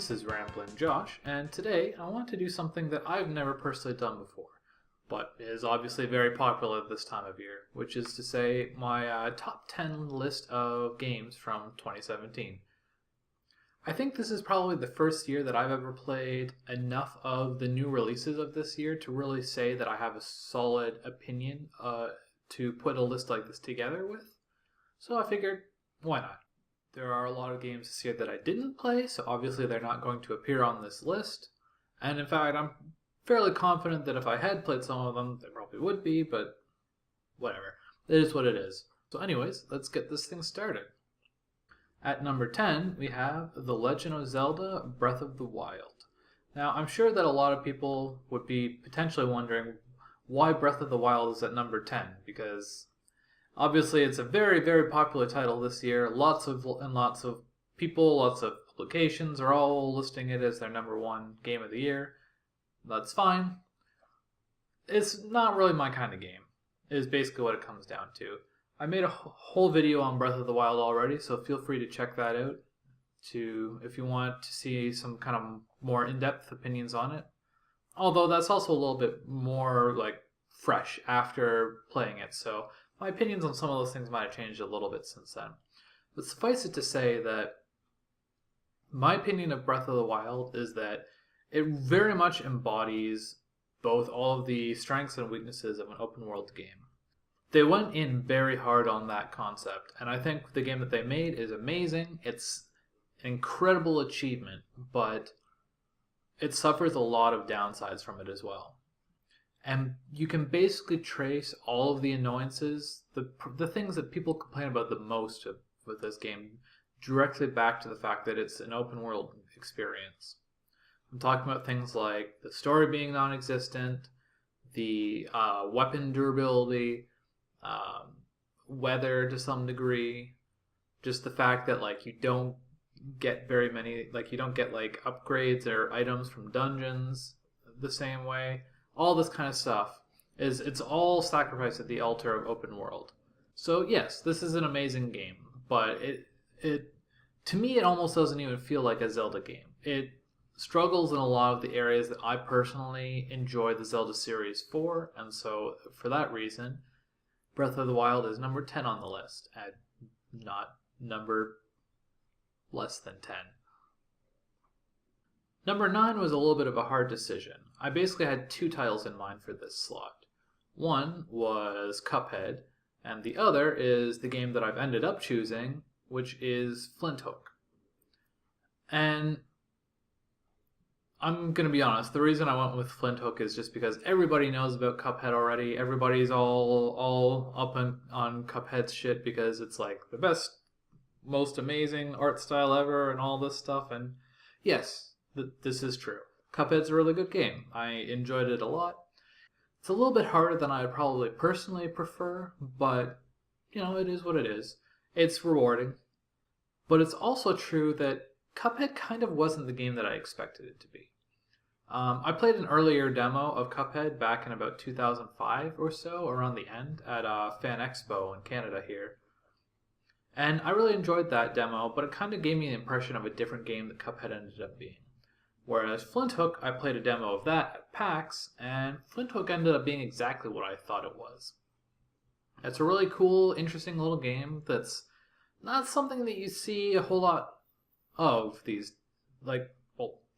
this is Rambling Josh, and today I want to do something that I've never personally done before, but is obviously very popular at this time of year, which is to say my top 10 list of games from 2017. I think this is probably the first year that I've ever played enough of the new releases of this year to really say that I have a solid opinion to put a list like this together with. So I figured, why not? There are a lot of games this year that I didn't play, so obviously they're not going to appear on this list. And in fact, I'm fairly confident that if I had played some of them, they probably would be, but whatever. It is what it is. So anyways, let's get this thing started. At number 10, we have The Legend of Zelda Breath of the Wild. Now, I'm sure that a lot of people would be potentially wondering why Breath of the Wild is at number 10, because obviously it's a very, very popular title this year. Lots of people, lots of publications are all listing it as their number one game of the year. That's fine. It's not really my kind of game, is basically what it comes down to. I made a whole video on Breath of the Wild already, so feel free to check that out if you want to see some kind of more in-depth opinions on it. Although that's also a little bit more like fresh after playing it, so my opinions on some of those things might have changed a little bit since then. But suffice it to say that my opinion of Breath of the Wild is that it very much embodies both all of the strengths and weaknesses of an open world game. They went in very hard on that concept, and I think the game that they made is amazing. It's an incredible achievement, but it suffers a lot of downsides from it as well. And you can basically trace all of the annoyances, the things that people complain about the most with this game, directly back to the fact that it's an open world experience. I'm talking about things like the story being non-existent, the weapon durability, weather to some degree, just the fact that you don't get very many, you don't get upgrades or items from dungeons the same way. All this kind of stuff it's all sacrificed at the altar of open world. So yes, this is an amazing game, but it to me it almost doesn't even feel like a Zelda game. It struggles in a lot of the areas that I personally enjoy the Zelda series for, and so for that reason, Breath of the Wild is number 10 on the list, at not number less than 10. Number 9 was a little bit of a hard decision. I basically had two titles in mind for this slot. One was Cuphead, and the other is the game that I've ended up choosing, which is Flint Hook. And I'm going to be honest, the reason I went with Flint Hook is just because everybody knows about Cuphead already. Everybody's all up on Cuphead's shit because it's the best, most amazing art style ever and all this stuff. And yes, this is true. Cuphead's a really good game. I enjoyed it a lot. It's a little bit harder than I would probably personally prefer, but it is what it is. It's rewarding. But it's also true that Cuphead kind of wasn't the game that I expected it to be. I played an earlier demo of Cuphead back in about 2005 or so, around the end, at Fan Expo in Canada here. And I really enjoyed that demo, but it kind of gave me the impression of a different game that Cuphead ended up being. Whereas Flint Hook, I played a demo of that at PAX, and Flint Hook ended up being exactly what I thought it was. It's a really cool, interesting little game that's not something that you see a whole lot of these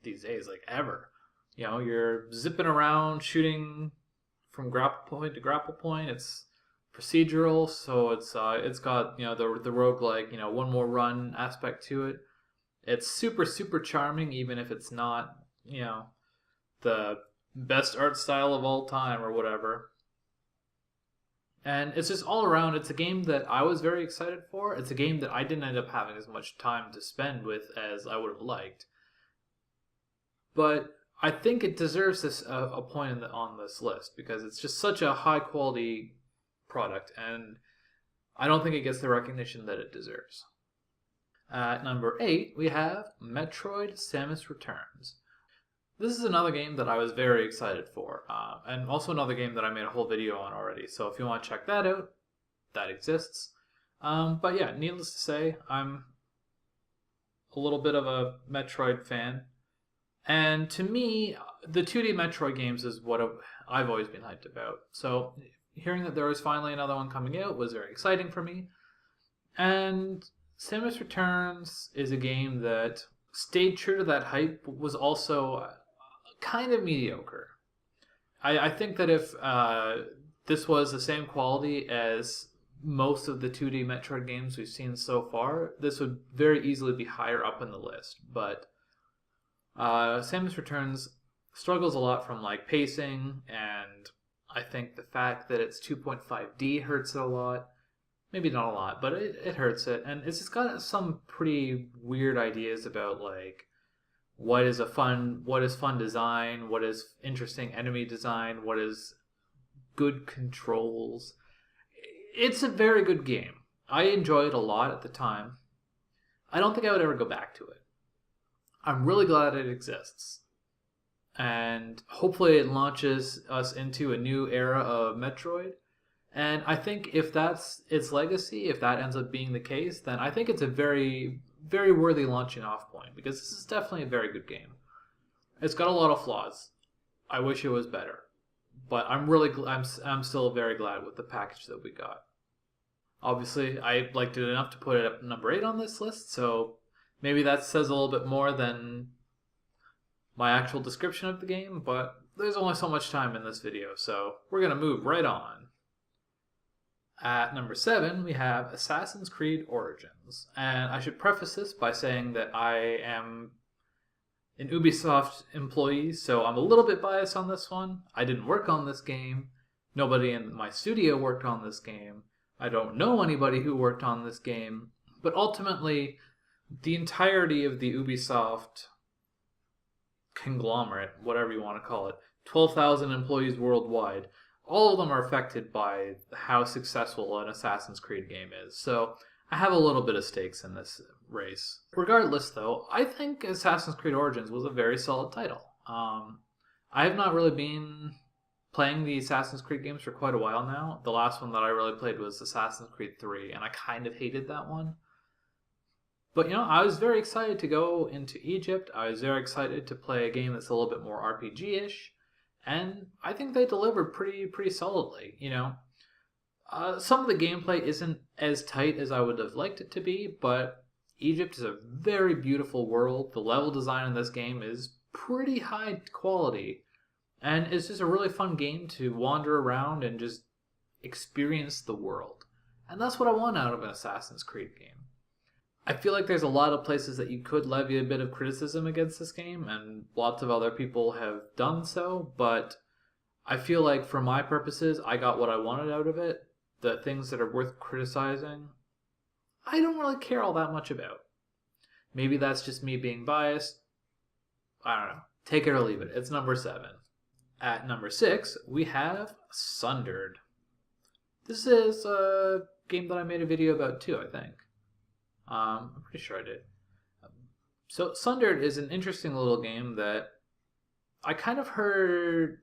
days, ever. You're zipping around, shooting from grapple point to grapple point. It's procedural, so it's got the roguelike one more run aspect to it. It's super, super charming, even if it's not the best art style of all time or whatever. And it's just all around, it's a game that I was very excited for. It's a game that I didn't end up having as much time to spend with as I would have liked. But I think it deserves a point on this list because it's just such a high quality product, and I don't think it gets the recognition that it deserves. At number 8, we have Metroid Samus Returns. This is another game that I was very excited for, and also another game that I made a whole video on already, so if you want to check that out, that exists. But yeah, needless to say, I'm a little bit of a Metroid fan. And to me, the 2D Metroid games is what I've always been hyped about. So hearing that there was finally another one coming out was very exciting for me. And Samus Returns is a game that stayed true to that hype, but was also kind of mediocre. I think that if this was the same quality as most of the 2D Metroid games we've seen so far, this would very easily be higher up in the list. But Samus Returns struggles a lot from like pacing, and I think the fact that it's 2.5D hurts it a lot. Maybe not a lot, but it hurts it, and it's just got some pretty weird ideas about like what is fun design, what is interesting enemy design, what is good controls. It's a very good game. I enjoyed it a lot at the time. I don't think I would ever go back to it. I'm really glad it exists. And hopefully it launches us into a new era of Metroid. And I think if that's its legacy, if that ends up being the case, then I think it's a very, very worthy launching off point, because this is definitely a very good game. It's got a lot of flaws. I wish it was better, but I'm still very glad with the package that we got. Obviously, I liked it enough to put it at number 8 on this list, so maybe that says a little bit more than my actual description of the game, but there's only so much time in this video, so we're going to move right on. At number 7, we have Assassin's Creed Origins. And I should preface this by saying that I am an Ubisoft employee, so I'm a little bit biased on this one. I didn't work on this game. Nobody in my studio worked on this game. I don't know anybody who worked on this game. But ultimately, the entirety of the Ubisoft conglomerate, whatever you want to call it, 12,000 employees worldwide, all of them are affected by how successful an Assassin's Creed game is. So I have a little bit of stakes in this race. Regardless, though, I think Assassin's Creed Origins was a very solid title. I have not really been playing the Assassin's Creed games for quite a while now. The last one that I really played was Assassin's Creed 3, and I kind of hated that one. But, you know, I was very excited to go into Egypt. I was very excited to play a game that's a little bit more RPG-ish. And I think they delivered pretty solidly, you know. Some of the gameplay isn't as tight as I would have liked it to be, but Egypt is a very beautiful world. The level design in this game is pretty high quality. And it's just a really fun game to wander around and just experience the world. And that's what I want out of an Assassin's Creed game. I feel like there's a lot of places that you could levy a bit of criticism against this game, and lots of other people have done so, but I feel like for my purposes, I got what I wanted out of it. The things that are worth criticizing, I don't really care all that much about. Maybe that's just me being biased. I don't know. Take it or leave it. It's number 7. At number 6, we have Sundered. This is a game that I made a video about too, I think. I'm pretty sure I did. So Sundered is an interesting little game that I kind of heard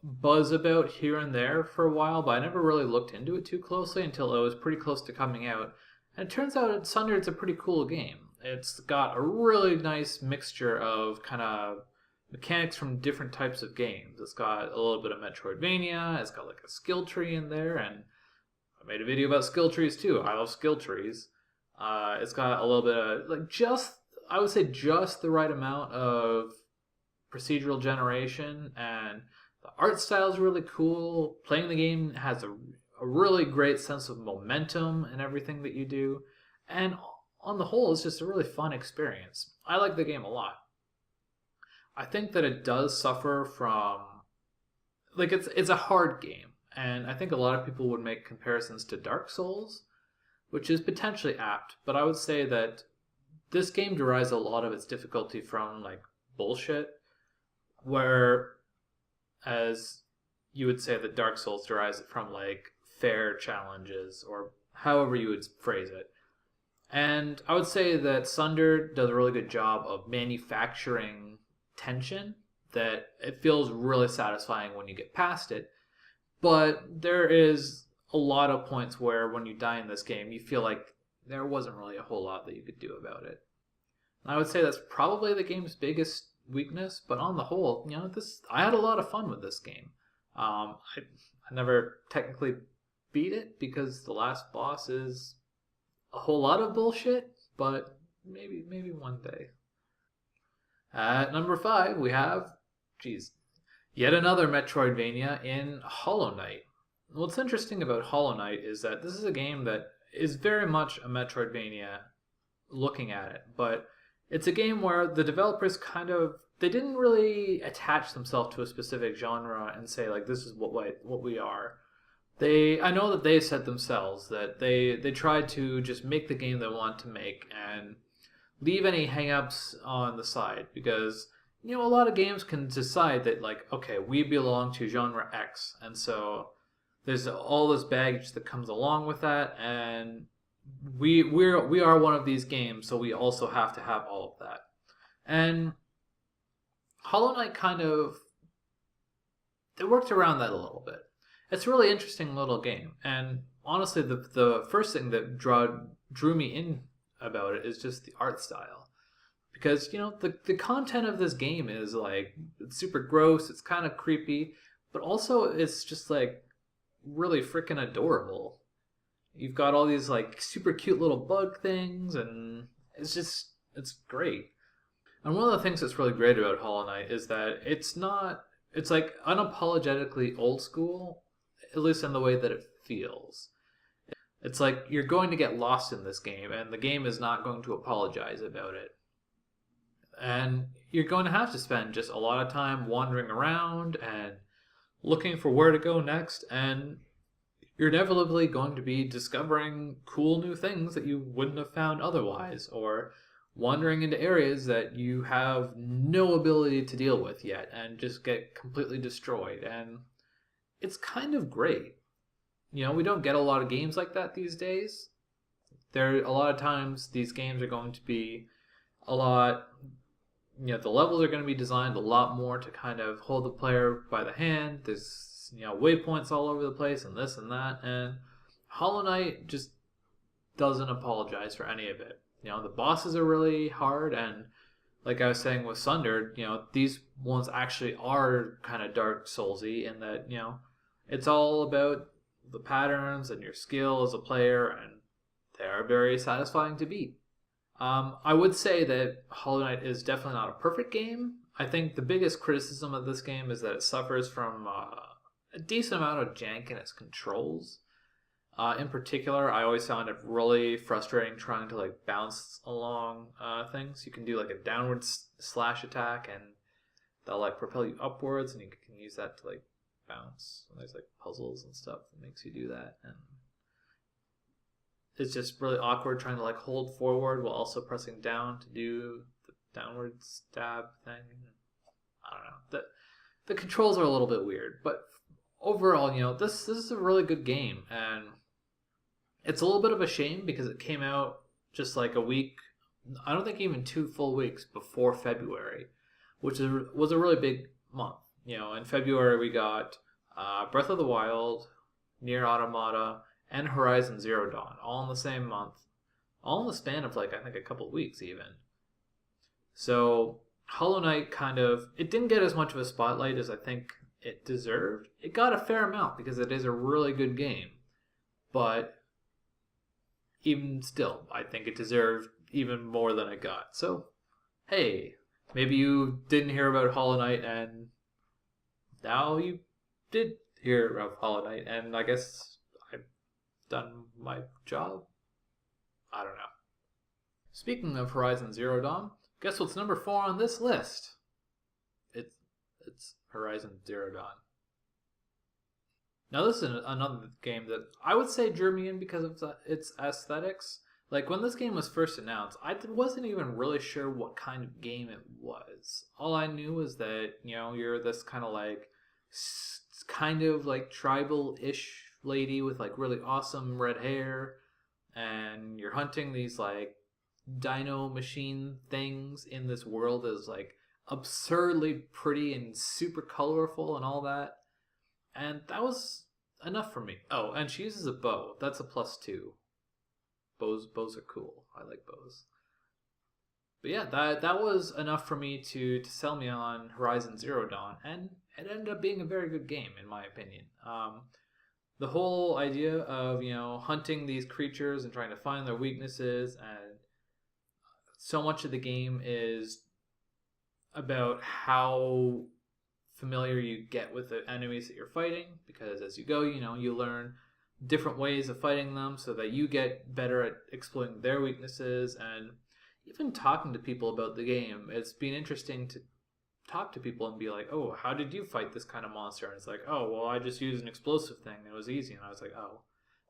buzz about here and there for a while, but I never really looked into it too closely until it was pretty close to coming out. And it turns out Sundered's a pretty cool game. It's got a really nice mixture of kind of mechanics from different types of games. It's got a little bit of Metroidvania, it's got like a skill tree in there, and I made a video about skill trees too. I love skill trees. It's got a little bit of, like, I would say just the right amount of procedural generation, and the art style is really cool. Playing the game has a really great sense of momentum in everything that you do, and on the whole, it's just a really fun experience. I like the game a lot. I think that it does suffer from, like, it's a hard game, and I think a lot of people would make comparisons to Dark Souls, which is potentially apt, but I would say that this game derives a lot of its difficulty from, like, bullshit, whereas you would say that Dark Souls derives it from, like, fair challenges, or however you would phrase it. And I would say that Sunder does a really good job of manufacturing tension, that it feels really satisfying when you get past it, but there is a lot of points where when you die in this game, you feel like there wasn't really a whole lot that you could do about it. I would say that's probably the game's biggest weakness, but on the whole, this I had a lot of fun with this game. I never technically beat it because the last boss is a whole lot of bullshit, but maybe one day. At number 5, we have, geez, yet another Metroidvania in Hollow Knight. What's interesting about Hollow Knight is that this is a game that is very much a Metroidvania looking at it, but it's a game where the developers they didn't really attach themselves to a specific genre and say like this is what we are. I know that they said themselves that they tried to just make the game they want to make and leave any hangups on the side because a lot of games can decide that like okay, we belong to genre X, and so there's all this baggage that comes along with that, and we are one of these games, so we also have to have all of that. And Hollow Knight they worked around that a little bit. It's a really interesting little game, and honestly, the first thing that drew me in about it is just the art style, because the content of this game is like it's super gross, it's kind of creepy, but also it's just like really freaking adorable. You've got all these like super cute little bug things, and it's great. And one of the things that's really great about Hollow Knight is that it's like unapologetically old school, at least in the way that it feels. It's like you're going to get lost in this game, and the game is not going to apologize about it. And you're going to have to spend just a lot of time wandering around and looking for where to go next, and you're inevitably going to be discovering cool new things that you wouldn't have found otherwise, or wandering into areas that you have no ability to deal with yet and just get completely destroyed. And it's kind of great. We don't get a lot of games like that these days. A lot of times these games are going to be a lot, the levels are going to be designed a lot more to kind of hold the player by the hand. There's, waypoints all over the place and this and that. And Hollow Knight just doesn't apologize for any of it. The bosses are really hard, and like I was saying with Sunder, these ones actually are kind of Dark Soulsy in that, it's all about the patterns and your skill as a player, and they are very satisfying to beat. I would say that Hollow Knight is definitely not a perfect game. I think the biggest criticism of this game is that it suffers from a decent amount of jank in its controls. In particular, I always found it really frustrating trying to like bounce along things. You can do like a downward slash attack, and they'll like propel you upwards, and you can use that to like bounce. And there's like puzzles and stuff that makes you do that, and it's just really awkward trying to like hold forward while also pressing down to do the downward stab thing. I don't know. The controls are a little bit weird, but overall, this is a really good game, and it's a little bit of a shame because it came out just like a week, I don't think even 2 full weeks before February, which was a really big month. In February we got Breath of the Wild, Nier Automata, and Horizon Zero Dawn, all in the same month, all in the span of like I think a couple of weeks even. So Hollow Knight it didn't get as much of a spotlight as I think it deserved. It got a fair amount because it is a really good game, but even still, I think it deserved even more than it got. So, hey, maybe you didn't hear about Hollow Knight, and now you did hear of Hollow Knight, and I guess I've done my job. I don't know. Speaking of Horizon Zero Dawn, guess what's number 4 on this list? It's Horizon Zero Dawn. Now this is another game that I would say drew me in because of its aesthetics. Like when this game was first announced, I wasn't even really sure what kind of game it was. All I knew was that, you're this kind of like tribal-ish lady with like really awesome red hair, and you're hunting these like dino machine things in this world that is like absurdly pretty and super colorful and all that. And that was enough for me. Oh, and she uses a bow. That's a +2. Bows are cool. I like bows. But yeah, that was enough for me to sell me on Horizon Zero Dawn, and it ended up being a very good game in my opinion. The whole idea of hunting these creatures and trying to find their weaknesses, and so much of the game is about how familiar you get with the enemies that you're fighting, because as you go, you learn different ways of fighting them so that you get better at exploiting their weaknesses. And even talking to people about the game, it's been interesting to talk to people and be like, oh, how did you fight this kind of monster? And it's like, oh, well, I just used an explosive thing and it was easy. And I was like, oh,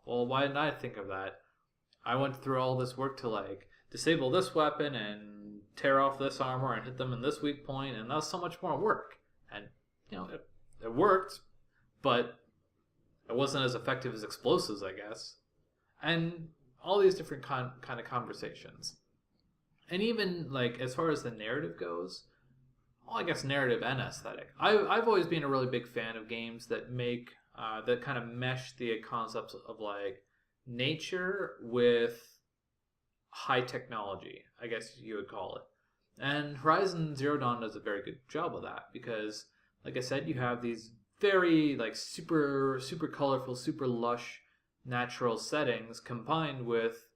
well, why didn't I think of that? I went through all this work to like disable this weapon and tear off this armor and hit them in this weak point, and that was so much more work. And it worked, but it wasn't as effective as explosives, I guess. And all these different kind of conversations. And even like as far as the narrative goes, well, I guess narrative and aesthetic. I've always been a really big fan of games that make that kind of mesh the concepts of like nature with high technology, I guess you would call it. And Horizon Zero Dawn does a very good job of that because, like I said, you have these very like super colorful, super lush natural settings combined with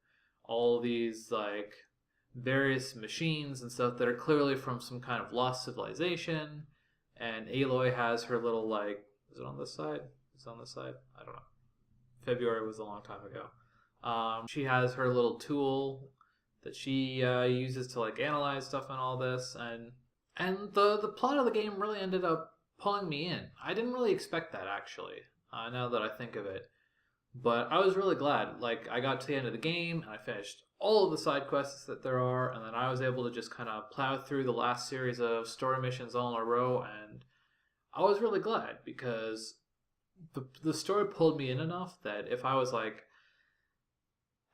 all these like various machines and stuff that are clearly from some kind of lost civilization. And Aloy has her little like, is it on this side? Is it on this side? I don't know. February was a long time ago. She has her little tool that she uses to like analyze stuff and all this, and the plot of the game really ended up pulling me in. I didn't really expect that actually. Now that I think of it, but I was really glad. Like I got to the end of the game and I finished all of the side quests that there are, and then I was able to just kind of plow through the last series of story missions all in a row, and I was really glad because the story pulled me in enough that if I was like,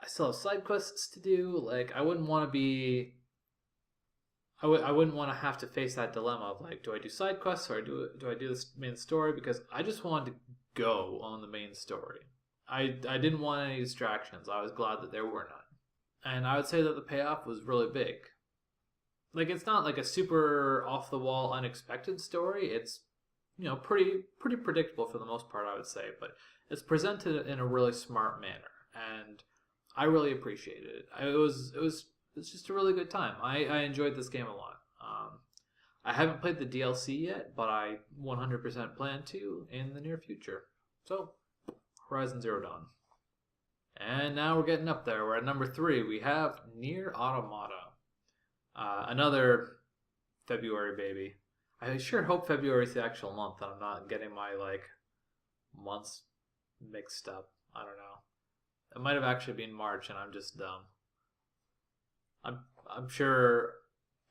I still have side quests to do, like I wouldn't want to be, I wouldn't want to have to face that dilemma of like, do I do side quests or do I do this main story? Because I just wanted to go on the main story. I didn't want any distractions. I was glad that there were none. And I would say that the payoff was really big. Like it's not like a super off the wall unexpected story. It's pretty predictable for the most part, I would say, but it's presented in a really smart manner, and I really appreciated it. It was just a really good time. I enjoyed this game a lot. I haven't played the DLC yet, but I 100% plan to in the near future. So, Horizon Zero Dawn. And now we're getting up there. We're at number 3. We have Nier Automata. Another February baby. I sure hope February is the actual month and I'm not getting my like months mixed up. I don't know. It might have actually been March and I'm just dumb. I'm sure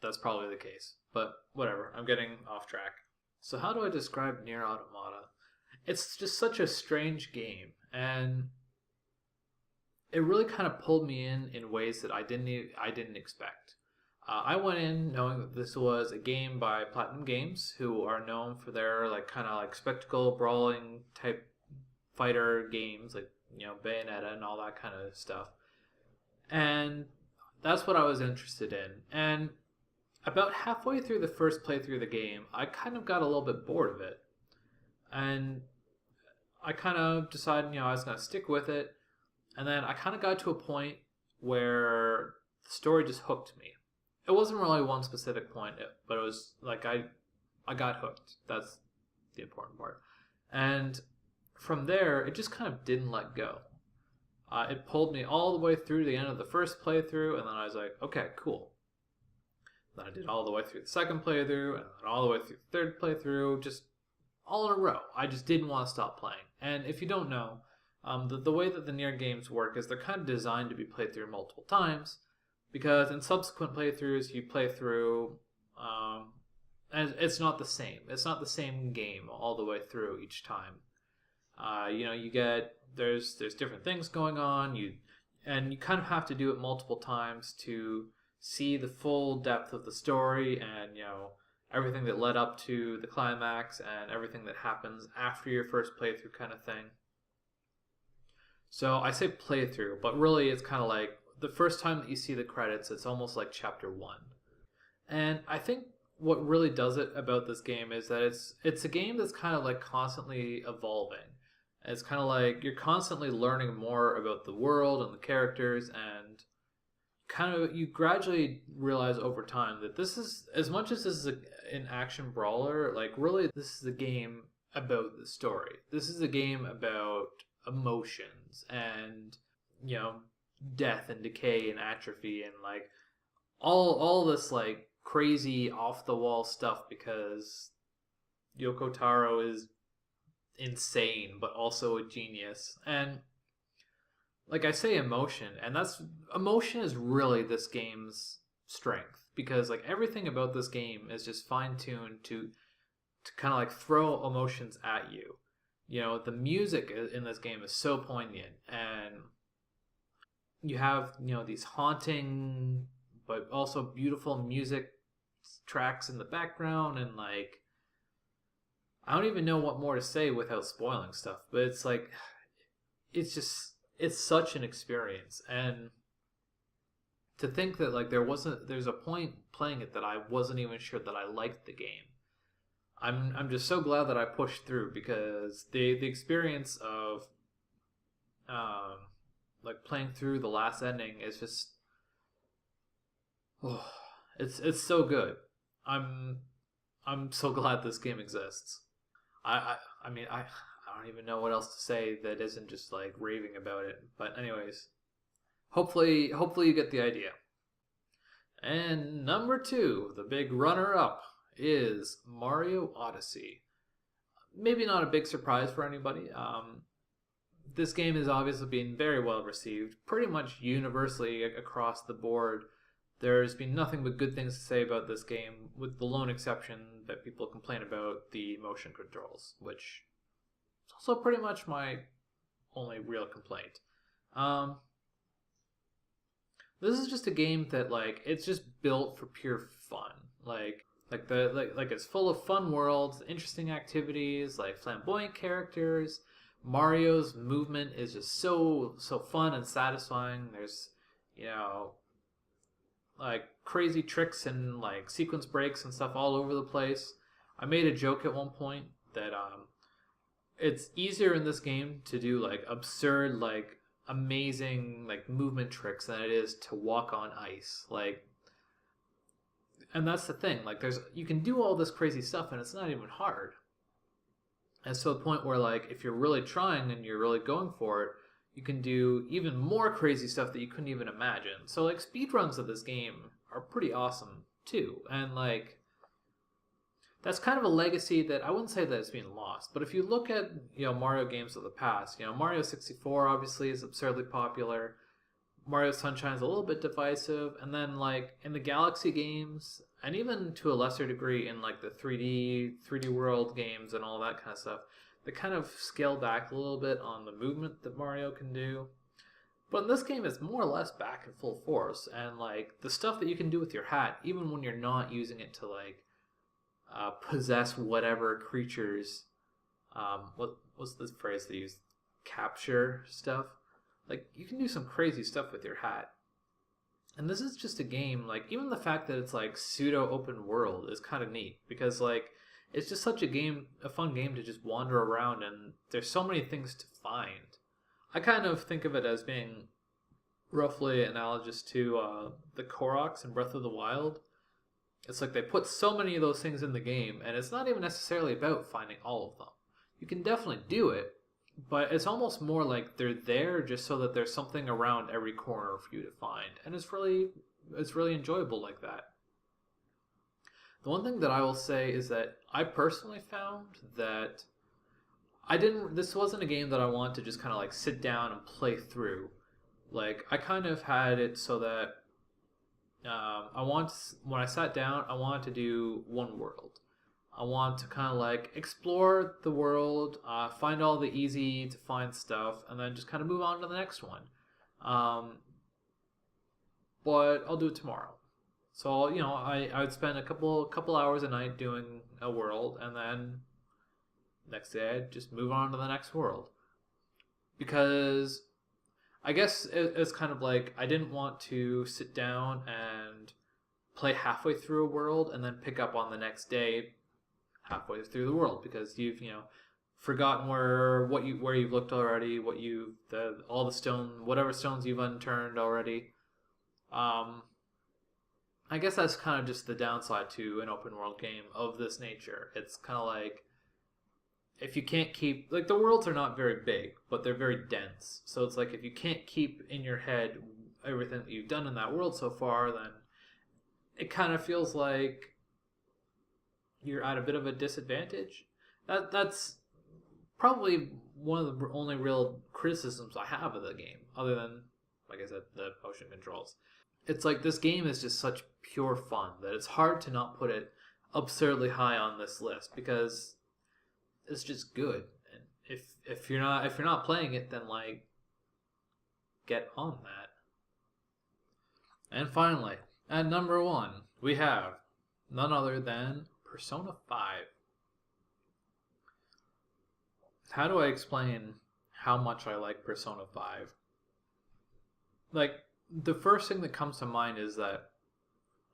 that's probably the case, but whatever. I'm getting off track. So how do I describe Nier Automata? It's just such a strange game, and it really kind of pulled me in ways that I didn't expect. I went in knowing that this was a game by Platinum Games, who are known for their like kind of like spectacle brawling type fighter games, like Bayonetta and all that kind of stuff. And that's what I was interested in. And about halfway through the first playthrough of the game, I kind of got a little bit bored of it. And I kind of decided, I was going to stick with it. And then I kind of got to a point where the story just hooked me. It wasn't really one specific point, but it was like I got hooked. That's the important part. And from there, it just kind of didn't let go. It pulled me all the way through the end of the first playthrough, and then I was like, okay, cool. Then I did all the way through the second playthrough, and then all the way through the third playthrough, just all in a row. I just didn't want to stop playing. And if you don't know, the way that the Nier games work is they're kind of designed to be played through multiple times, because in subsequent playthroughs, you play through, and it's not the same. It's not the same game all the way through each time. You get there's different things going on. You kind of have to do it multiple times to see the full depth of the story and everything that led up to the climax and everything that happens after your first playthrough kind of thing. So I say playthrough, but really it's kind of like the first time that you see the credits, it's almost like chapter 1. And I think what really does it about this game is that it's a game that's kind of like constantly evolving. It's kind of like you're constantly learning more about the world and the characters, and kind of you gradually realize over time that this is, as much as this is an action brawler, like really this is a game about the story. This is a game about emotions and, you know, death and decay and atrophy and like all this like crazy off the wall stuff, because Yoko Taro is insane but also a genius. And like I say, emotion, and that's emotion is really this game's strength, because like everything about this game is just fine tuned to kind of like throw emotions at you. You know, the music in this game is so poignant, and you have, you know, these haunting but also beautiful music tracks in the background, and like I don't even know what more to say without spoiling stuff, but it's like it's such an experience. And to think that like there's a point playing it that I wasn't even sure that I liked the game. I'm just so glad that I pushed through, because the experience of um like playing through the last ending is just, oh, it's so good. I'm I'm so glad this game exists. I mean I don't even know what else to say that isn't just like raving about it. But anyways, hopefully you get the idea. And number two, the big runner up, is Mario Odyssey. Maybe not a big surprise for anybody. This game has obviously been very well received, pretty much universally across the board. There's been nothing but good things to say about this game, with the lone exception that people complain about the motion controls, which is also pretty much my only real complaint. Um, this is just a game that like it's just built for pure fun. Like it's full of fun worlds, interesting activities, like flamboyant characters. Mario's movement is just so fun and satisfying. There's, you know, like crazy tricks and like sequence breaks and stuff all over the place. I made a joke at one point that it's easier in this game to do like absurd, like amazing like movement tricks than it is to walk on ice. Like, and that's the thing. Like, there's you can do all this crazy stuff and it's not even hard. And so the point where like if you're really trying and you're really going for it, you can do even more crazy stuff that you couldn't even imagine. So like speedruns of this game are pretty awesome too. And like that's kind of a legacy that I wouldn't say that it's being lost. But if you look at, you know, Mario games of the past, you know, Mario 64 obviously is absurdly popular. Mario Sunshine is a little bit divisive, and then like in the Galaxy games, and even to a lesser degree in like the 3D World games and all that kind of stuff, they kind of scale back a little bit on the movement that Mario can do. But in this game, it's more or less back in full force, and like the stuff that you can do with your hat, even when you're not using it to like possess whatever creatures. What's the phrase they use? Capture stuff. Like, you can do some crazy stuff with your hat. And this is just a game, like, even the fact that it's, like, pseudo-open world is kind of neat. Because, like, it's just such a fun game to just wander around, and there's so many things to find. I kind of think of it as being roughly analogous to the Koroks in Breath of the Wild. It's like they put so many of those things in the game, and it's not even necessarily about finding all of them. You can definitely do it, but it's almost more like they're there just so that there's something around every corner for you to find, and it's really enjoyable like that. The one thing that I will say is that I personally found that this wasn't a game that I wanted to just kind of like sit down and play through. Like, I kind of had it so that when I sat down, I wanted to do one world. I want to kind of like explore the world, find all the easy to find stuff, and then just kind of move on to the next one. But I'll do it tomorrow. So you know, I would spend a couple hours a night doing a world, and then next day I'd just move on to the next world. Because I guess it's kind of like I didn't want to sit down and play halfway through a world and then pick up on the next day halfway through the world because you've forgotten where you've looked already, all the whatever stones you've unturned already. I guess that's kind of just the downside to an open world game of this nature. It's kind of like if you can't keep like the worlds are not very big, but they're very dense. So it's like if you can't keep in your head everything that you've done in that world so far, then it kind of feels like you're at a bit of a disadvantage. That's probably one of the only real criticisms I have of the game, other than, like I said, the motion controls. It's like this game is just such pure fun that it's hard to not put it absurdly high on this list because it's just good. And if you're not playing it, then like get on that. And finally, at number 1, we have none other than Persona 5. How do I explain how much I like Persona 5? Like, the first thing that comes to mind is that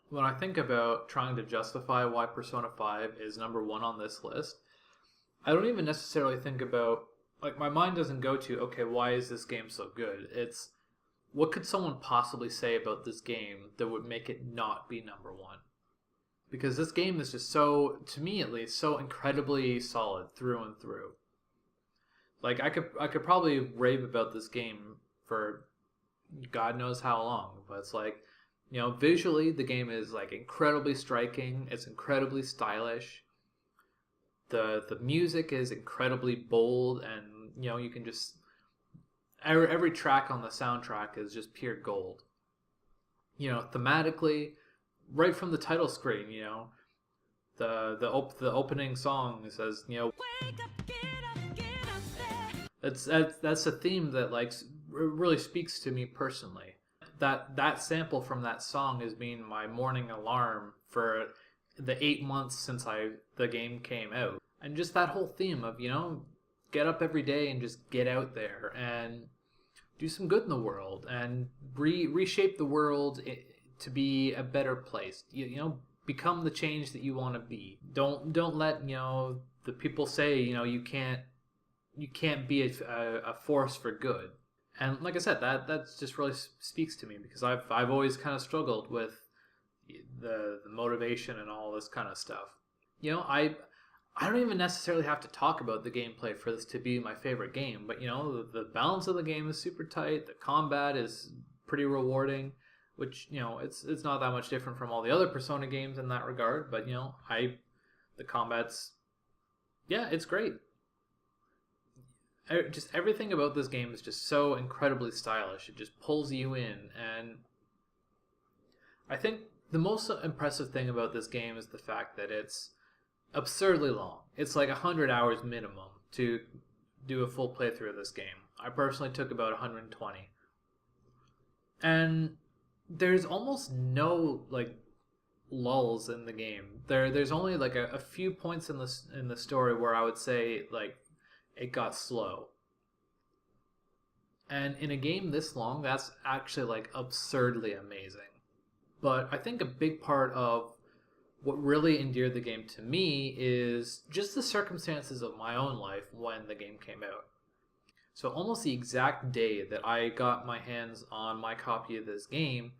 when I think about trying to justify why Persona 5 is number 1 on this list, I don't even necessarily think about, like, my mind doesn't go to, okay, why is this game so good? It's, what could someone possibly say about this game that would make it not be number 1? Because this game is just so, to me at least, so incredibly solid through and through. Like, I could probably rave about this game for God knows how long, but it's like, visually the game is like incredibly striking. It's incredibly stylish. The music is incredibly bold, and you can just every track on the soundtrack is just pure gold. Thematically, right from the title screen, the opening song says, wake up, get up, get up there. That's a theme that like really speaks to me personally. That sample from that song has been my morning alarm for the 8 months since the game came out. And just that whole theme of, get up every day and just get out there and do some good in the world and reshape the world to be a better place. Become the change that you want to be. Don't let, the people say, you can't be a force for good. And like I said, that just really speaks to me because I've always kind of struggled with the motivation and all this kind of stuff. I don't even necessarily have to talk about the gameplay for this to be my favorite game, but the balance of the game is super tight. The combat is pretty rewarding, which it's not that much different from all the other Persona games in that regard. But the combat's it's great. Just everything about this game is just so incredibly stylish. It just pulls you in, and I think the most impressive thing about this game is the fact that it's absurdly long. It's like 100 hours minimum to do a full playthrough of this game. I personally took about 120. And there's almost no like lulls in the game. There's only like a few points in the story where I would say like it got slow. And in a game this long, that's actually like absurdly amazing. But I think a big part of what really endeared the game to me is just the circumstances of my own life when the game came out. So almost the exact day that I got my hands on my copy of this game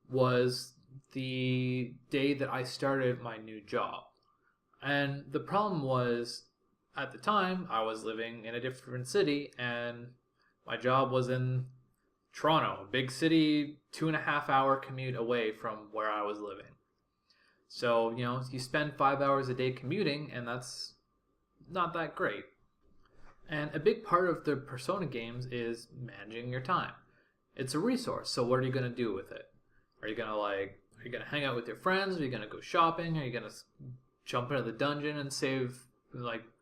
was the day that I started my new job. And the problem was, at the time, I was living in a different city, and my job was in Toronto, a big city, 2.5 hour commute away from where I was living. So, you spend 5 hours a day commuting, and that's not that great. And a big part of the Persona games is managing your time. It's a resource, so what are you going to do with it? Are you going to hang out with your friends? Are you going to go shopping? Are you going to jump into the dungeon and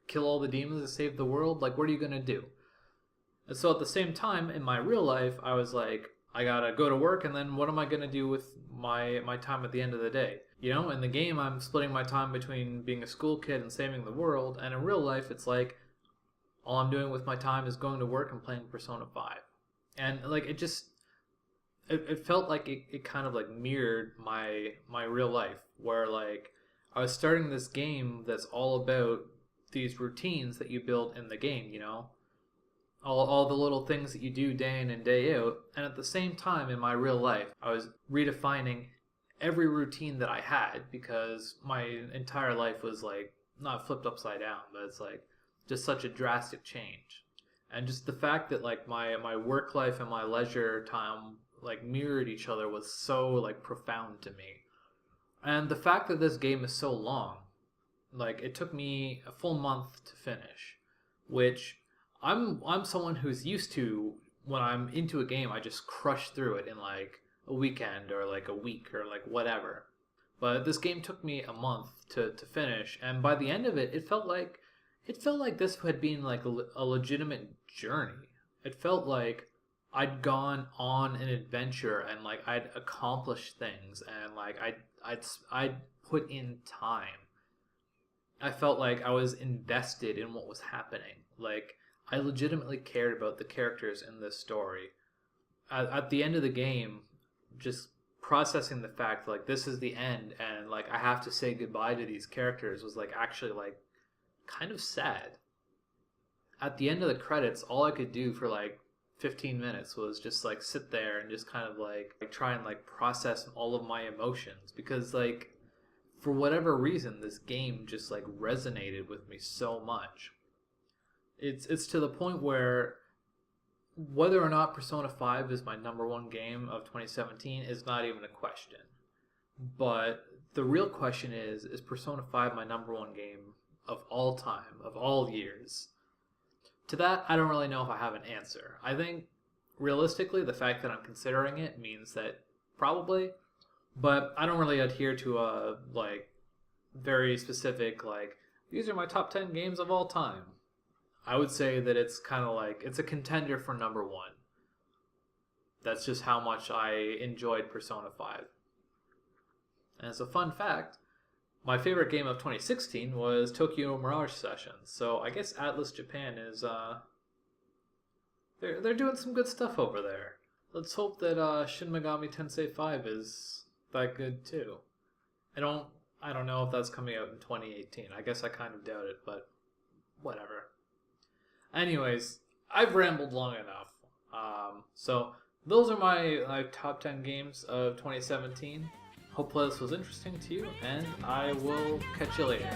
kill all the demons and save the world? Like, what are you going to do? And so at the same time, in my real life, I was like, I gotta go to work, and then what am I gonna do with my time at the end of the day? In the game, I'm splitting my time between being a school kid and saving the world, and in real life, it's like, all I'm doing with my time is going to work and playing Persona 5. And, like, it it felt like it kind of like mirrored my real life, where like I was starting this game that's all about these routines that you build in the game, you know, all the little things that you do day in and day out. And at the same time, in my real life, I was redefining every routine that I had, because my entire life was like not flipped upside down, but it's like just such a drastic change. And just the fact that like my work life and my leisure time like mirrored each other was so like profound to me. And the fact that this game is so long, like it took me a full month to finish, which I'm someone who's used to, when I'm into a game, I just crush through it in like a weekend or like a week or like whatever. But this game took me a month to finish, and by the end of it, it felt like this had been like a legitimate journey. It felt like I'd gone on an adventure, and like I'd accomplished things, and like I'd put in time. I felt like I was invested in what was happening. Like I legitimately cared about the characters in this story. At the end of the game, just processing the fact like this is the end, and like I have to say goodbye to these characters, was like actually like kind of sad. At the end of the credits, all I could do for like 15 minutes was just like sit there and just kind of like try and like process all of my emotions, because like for whatever reason this game just like resonated with me so much. It's to the point where whether or not Persona 5 is my number one game of 2017 is not even a question. But the real question is Persona 5 my number one game of all time, of all years? To that, I don't really know if I have an answer. I think, realistically, the fact that I'm considering it means that probably, but I don't really adhere to a, like, very specific, like, these are my top 10 games of all time. I would say that it's kind of like, it's a contender for number one. That's just how much I enjoyed Persona 5. And as a fun fact, my favorite game of 2016 was Tokyo Mirage Sessions. So I guess Atlas Japan is, they're doing some good stuff over there. Let's hope that Shin Megami Tensei 5 is that good too. I don't know if that's coming out in 2018. I guess I kind of doubt it, but whatever. Anyways, I've rambled long enough. So those are my top 10 games of 2017. Hopefully this was interesting to you, and I will catch you later.